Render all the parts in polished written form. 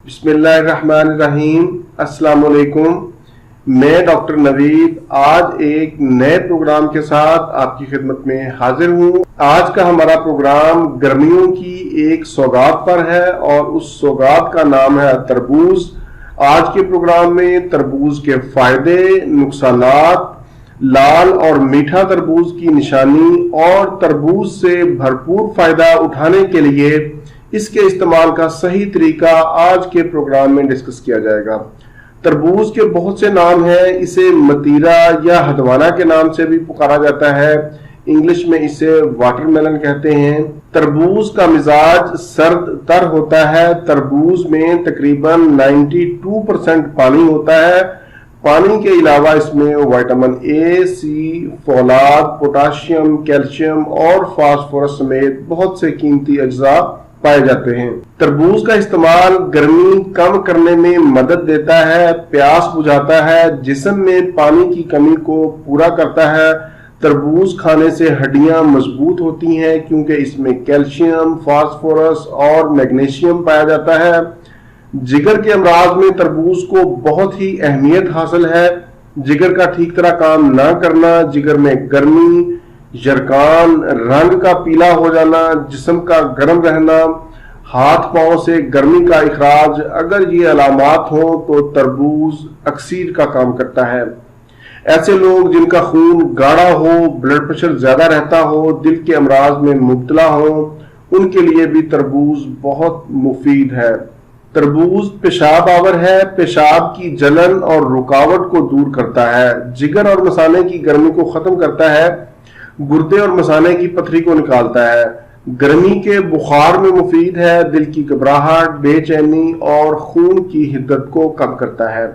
بسم اللہ الرحمن الرحیم۔ السلام علیکم، میں ڈاکٹر نوید آج ایک نئے پروگرام کے ساتھ آپ کی خدمت میں حاضر ہوں۔ آج کا ہمارا پروگرام گرمیوں کی ایک سوغات پر ہے اور اس سوغات کا نام ہے تربوز۔ آج کے پروگرام میں تربوز کے فائدے، نقصانات، لال اور میٹھا تربوز کی نشانی اور تربوز سے بھرپور فائدہ اٹھانے کے لیے اس کے استعمال کا صحیح طریقہ آج کے پروگرام میں ڈسکس کیا جائے گا۔ تربوز کے بہت سے نام ہیں، اسے متیرا یا ہدوانہ کے نام سے بھی پکارا جاتا ہے، انگلش میں اسے واٹر میلن کہتے ہیں۔ تربوز کا مزاج سرد تر ہوتا ہے۔ تربوز میں تقریباً 92% پانی ہوتا ہے۔ پانی کے علاوہ اس میں وٹامن اے، سی، فولاد، پوٹاشیم، کیلشیم اور فاسفورس سمیت بہت سے قیمتی اجزاء پائے جاتے ہیں۔ تربوز کا استعمال گرمی کم کرنے میں مدد دیتا ہے، پیاس بجھاتا ہے، جسم میں پانی کی کمی کو پورا کرتا ہے۔ تربوز کھانے سے ہڈیاں مضبوط ہوتی ہیں کیونکہ اس میں کیلشیم، فاسفورس اور میگنیشیم پایا جاتا ہے۔ جگر کے امراض میں تربوز کو بہت ہی اہمیت حاصل ہے۔ جگر کا ٹھیک طرح کام نہ کرنا، جگر میں گرمی، یرقان، رنگ کا پیلا ہو جانا، جسم کا گرم رہنا، ہاتھ پاؤں سے گرمی کا اخراج، اگر یہ علامات ہوں تو تربوز اکسیر کا کام کرتا ہے۔ ایسے لوگ جن کا خون گاڑھا ہو، بلڈ پریشر زیادہ رہتا ہو، دل کے امراض میں مبتلا ہوں، ان کے لیے بھی تربوز بہت مفید ہے۔ تربوز پیشاب آور ہے، پیشاب کی جلن اور رکاوٹ کو دور کرتا ہے، جگر اور مثانے کی گرمی کو ختم کرتا ہے، گردے اور مثانے کی پتھری کو نکالتا ہے، گرمی کے بخار میں مفید ہے، دل کی گھبراہٹ، بے چینی اور خون کی حدت کو کم کرتا ہے،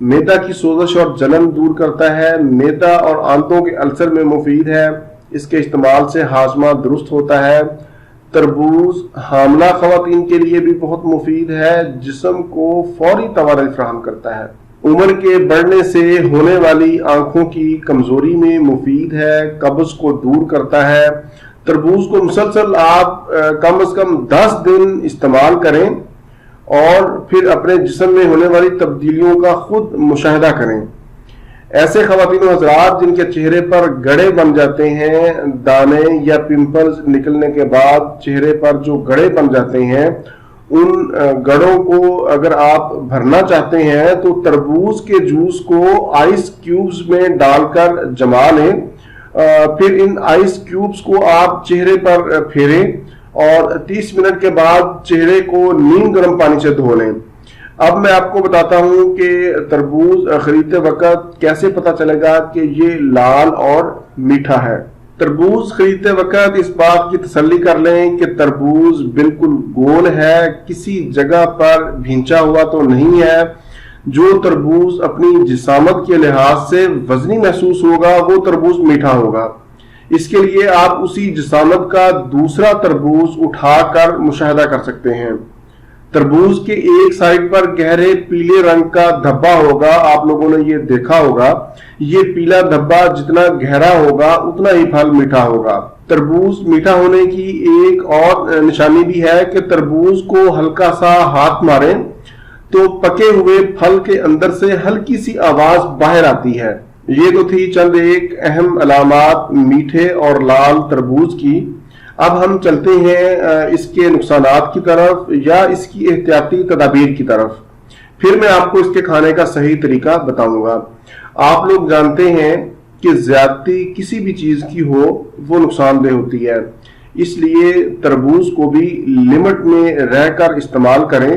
معدہ کی سوزش اور جلن دور کرتا ہے، معدہ اور آنتوں کے السر میں مفید ہے، اس کے استعمال سے ہاضمہ درست ہوتا ہے۔ تربوز حاملہ خواتین کے لیے بھی بہت مفید ہے، جسم کو فوری توانائی فراہم کرتا ہے، عمر کے بڑھنے سے ہونے والی آنکھوں کی کمزوری میں مفید ہے، قبض کو دور کرتا ہے۔ تربوز کو مسلسل آپ کم از کم 10 دن استعمال کریں اور پھر اپنے جسم میں ہونے والی تبدیلیوں کا خود مشاہدہ کریں۔ ایسے خواتین و حضرات جن کے چہرے پر گڑھے بن جاتے ہیں، دانے یا پمپلز نکلنے کے بعد چہرے پر جو گڑھے بن جاتے ہیں، ان گڑھوں کو اگر آپ بھرنا چاہتے ہیں تو تربوز کے جوس کو آئس کیوبز میں ڈال کر جما لیں، پھر ان آئس کیوبز کو آپ چہرے پر پھیریں اور 30 منٹ کے بعد چہرے کو نیم گرم پانی سے دھو لیں۔ اب میں آپ کو بتاتا ہوں کہ تربوز خریدتے وقت کیسے پتہ چلے گا کہ یہ لال اور میٹھا ہے۔ تربوز خریدتے وقت اس بات کی تسلی کر لیں کہ تربوز بالکل گول ہے، کسی جگہ پر بھینچا ہوا تو نہیں ہے۔ جو تربوز اپنی جسامت کے لحاظ سے وزنی محسوس ہوگا وہ تربوز میٹھا ہوگا۔ اس کے لیے آپ اسی جسامت کا دوسرا تربوز اٹھا کر مشاہدہ کر سکتے ہیں۔ تربوز کے ایک سائڈ پر گہرے پیلے رنگ کا دھبا ہوگا، آپ لوگوں نے یہ دیکھا ہوگا۔ یہ پیلا دھبا جتنا گہرا ہوگا اتنا ہی پھل میٹھا ہوگا۔ تربوز میٹھا ہونے کی ایک اور نشانی بھی ہے کہ تربوز کو ہلکا سا ہاتھ ماریں تو پکے ہوئے پھل کے اندر سے ہلکی سی آواز باہر آتی ہے۔ یہ تو تھی چند ایک اہم علامات میٹھے اور لال تربوز کی۔ اب ہم چلتے ہیں اس کے نقصانات کی طرف یا اس کی احتیاطی تدابیر کی طرف، پھر میں آپ کو اس کے کھانے کا صحیح طریقہ بتاؤں گا۔ آپ لوگ جانتے ہیں کہ زیادتی کسی بھی چیز کی ہو وہ نقصان دہ ہوتی ہے، اس لیے تربوز کو بھی لمٹ میں رہ کر استعمال کریں۔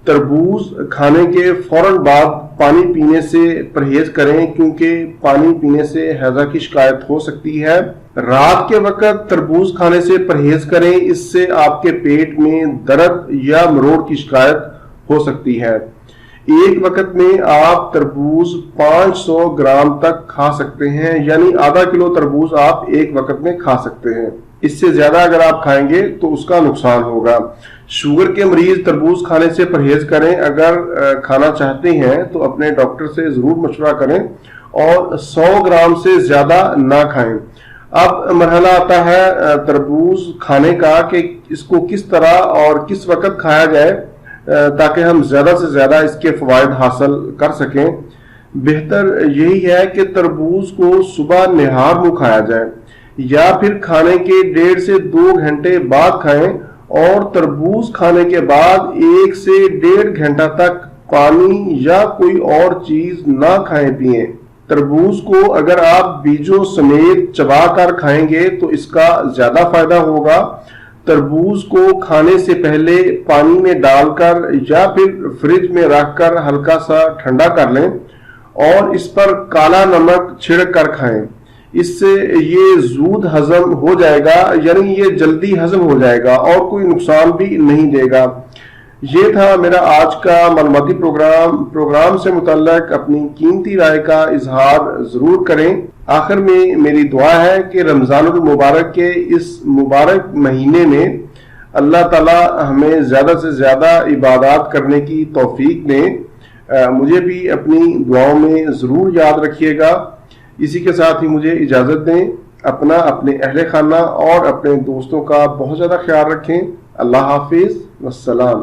تربوز کھانے کے فوراً بعد پانی پینے سے پرہیز کریں کیونکہ پانی پینے سے ہیضہ کی شکایت ہو سکتی ہے۔ رات کے وقت تربوز کھانے سے پرہیز کریں، اس سے آپ کے پیٹ میں درد یا مروڑ کی شکایت ہو سکتی ہے۔ ایک وقت میں آپ تربوز 500 گرام تک کھا سکتے ہیں، یعنی آدھا کلو تربوز آپ ایک وقت میں کھا سکتے ہیں۔ اس سے زیادہ اگر آپ کھائیں گے تو اس کا نقصان ہوگا۔ شوگر کے مریض تربوز کھانے سے پرہیز کریں، اگر کھانا چاہتے ہیں تو اپنے ڈاکٹر سے ضرور مشورہ کریں اور 100 گرام سے زیادہ نہ کھائیں۔ اب مرحلہ آتا ہے تربوز کھانے کا کہ اس کو کس طرح اور کس وقت کھایا جائے۔ تاکہ ہم زیادہ سے زیادہ اس کے فوائد حاصل کر سکیں۔ بہتر یہی ہے کہ تربوز کو صبح نہار منہ کھایا جائے یا پھر کھانے کے 1.5 سے 2 گھنٹے بعد کھائیں، اور تربوز کھانے کے بعد 1 سے 1.5 گھنٹہ تک پانی یا کوئی اور چیز نہ کھائیں پئیں۔ تربوز کو اگر آپ بیجوں سمیت چبا کر کھائیں گے تو اس کا زیادہ فائدہ ہوگا۔ تربوز کو کھانے سے پہلے پانی میں ڈال کر یا پھر فریج میں رکھ کر ہلکا سا ٹھنڈا کر لیں اور اس پر کالا نمک چھڑک کر کھائیں۔ اس سے یہ زود ہضم ہو جائے گا، یعنی یہ جلدی ہضم ہو جائے گا اور کوئی نقصان بھی نہیں دے گا۔ یہ تھا میرا آج کا معلوماتی پروگرام سے متعلق اپنی قیمتی رائے کا اظہار ضرور کریں۔ آخر میں میری دعا ہے کہ رمضان المبارک کے اس مبارک مہینے میں اللہ تعالی ہمیں زیادہ سے زیادہ عبادات کرنے کی توفیق دیں۔ مجھے بھی اپنی دعاؤں میں ضرور یاد رکھیے گا۔ اسی کے ساتھ ہی مجھے اجازت دیں۔ اپنا، اپنے اہل خانہ اور اپنے دوستوں کا بہت زیادہ خیال رکھیں۔ اللہ حافظ، والسلام۔